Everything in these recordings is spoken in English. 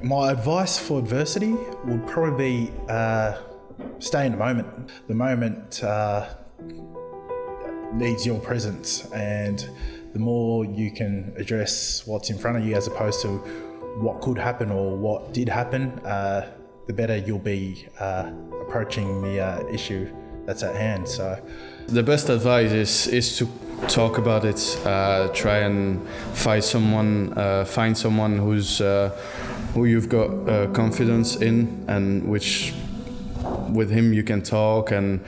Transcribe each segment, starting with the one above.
My advice for adversity would probably be stay in the moment. The moment needs your presence, and the more you can address what's in front of you as opposed to what could happen or what did happen, the better you'll be approaching the issue that's at hand. So the best advice is to talk about it. Try and find someone who you've got confidence in, and which with him you can talk and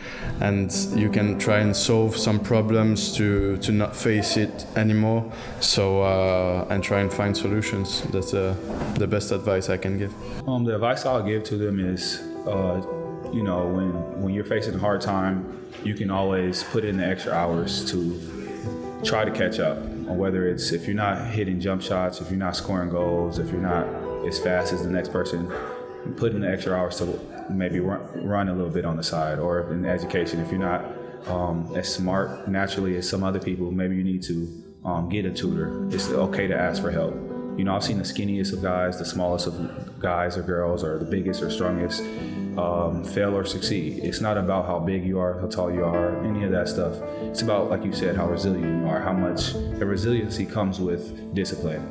you can try and solve some problems to not face it anymore. So and try and find solutions. That's the best advice I can give. The advice I'll give to them is, when you're facing a hard time, you can always put in the extra hours to try to catch up. Whether it's if you're not hitting jump shots, if you're not scoring goals, if you're not as fast as the next person, put in the extra hours to maybe run a little bit on the side. Or in education, if you're not as smart naturally as some other people, maybe you need to get a tutor. It's okay to ask for help. I've seen the skinniest of guys, the smallest of guys or girls, or the biggest or strongest fail or succeed. It's not about how big you are, how tall you are, any of that stuff. It's about, like you said, how resilient you are, how much the resiliency comes with discipline,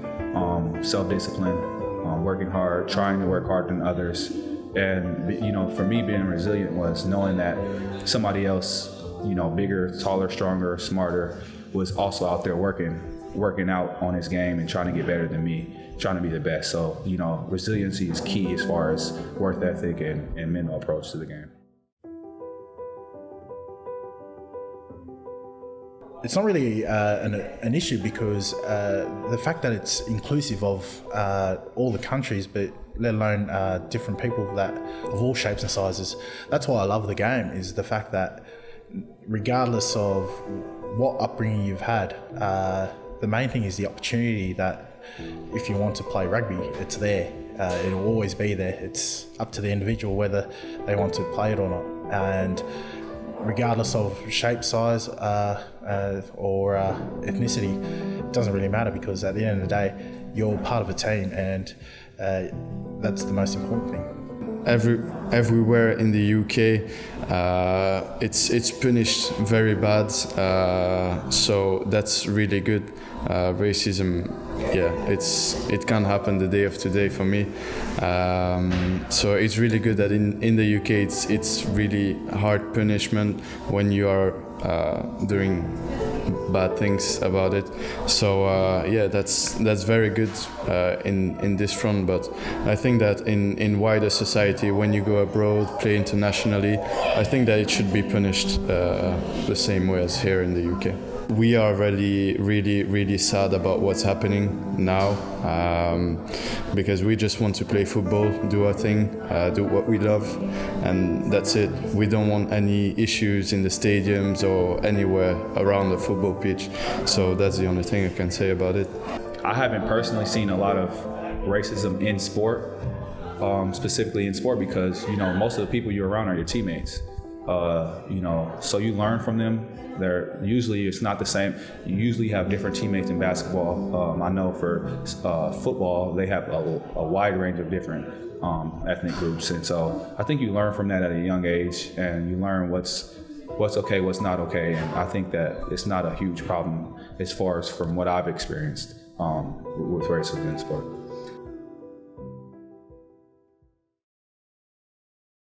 self-discipline, working hard, trying to work harder than others. And, for me, being resilient was knowing that somebody else, bigger, taller, stronger, smarter, was also out there working out on his game and trying to get better than me, trying to be the best. So, resiliency is key as far as work ethic and mental approach to the game. it's not really an issue because the fact that it's inclusive of all the countries, but let alone different people that of all shapes and sizes. That's why I love the game, is the fact that regardless of what upbringing you've had, the main thing is the opportunity that if you want to play rugby, it's there. It'll always be there. It's up to the individual whether they want to play it or not. And regardless of shape, size, or ethnicity, it doesn't really matter, because at the end of the day, you're part of a team, and that's the most important thing. Everywhere in the UK, it's punished very bad, so that's really good. Racism, it can happen the day of today for me. So it's really good that in the UK it's really hard punishment when you are doing bad things about it. So that's very good in this front. But I think that in wider society, when you go abroad, play internationally, I think that it should be punished the same way as here in the UK. We are really sad about what's happening now, because we just want to play football, do our thing, do what we love, and that's it. We don't want any issues in the stadiums or anywhere around the football pitch. So that's the only thing I can say about it. I haven't personally seen a lot of racism in sport, specifically in sport, because most of the people you're around are your teammates. So you learn from them. Usually it's not the same. You usually have different teammates in basketball. I know for football, they have a wide range of different ethnic groups. And so I think you learn from that at a young age, and you learn what's okay, what's not okay. And I think that it's not a huge problem as far as from what I've experienced with racism in sport.